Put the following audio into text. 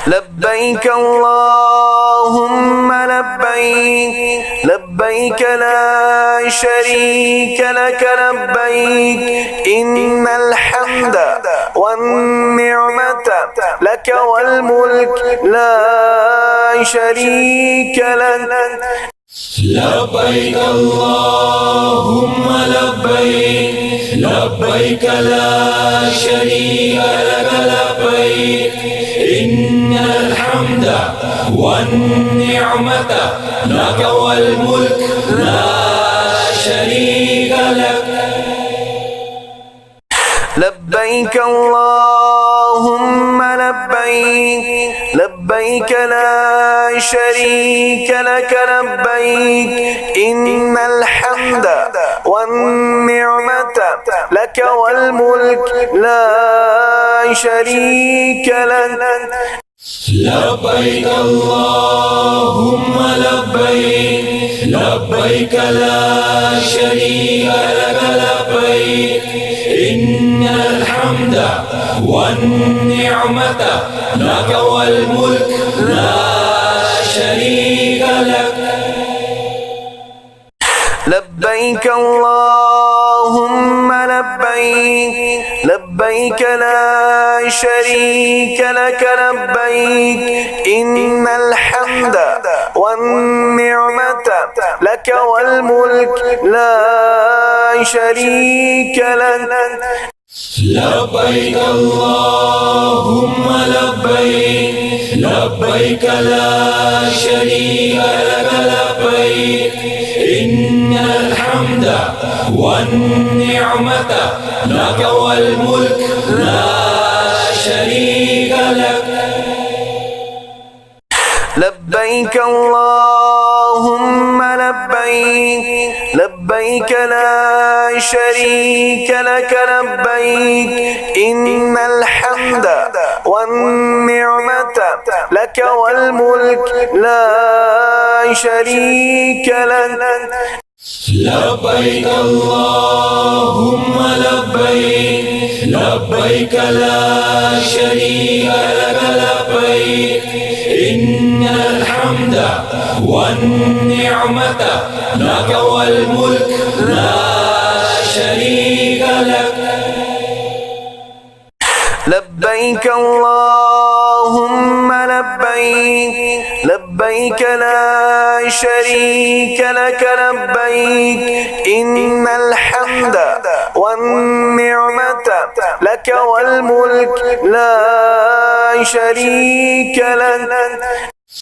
لبيك اللهم لبيك لبيك لا شريك لك لبيك إن الحمد والنعمة لك والملك لا شريك لك. لبيك اللهم لبيك لبيك لا شريك لك لبيك إن الحمد والنعمة لك والملك لا شريك لك. لبيك اللهم لبيك لبيك لا شريك لك لبيك إن الحمد والنعمة لك والملك لا شريك لك. لبيك اللهم لبيك لبيك لا شريك لك لبيك إن الحمد والنعمة لك والملك لا شريك لك. لبيك اللهم لبيك لبيك لا شريك لك لبيك إن الحمد والنعمة لك والملك لا شريك لك. لبيك اللهم لبيك لبيك لا شريك لك لبيك إن الحمد والنعمة لك والملك لا شريك لك. لبيك اللهم لبيك لبيك لا شريك لك لبيك إن الحمد والنعمة لك والملك لا شريك لك. لبيك اللهم لبيك لبيك لا شريك لك لبيك إن الحمد والنعمة لك والملك لا شريك لك. لبيك اللهم لبيك لبيك لا شريك لك لبيك إن الحمد والنعمة لك والملك لا شريك لك.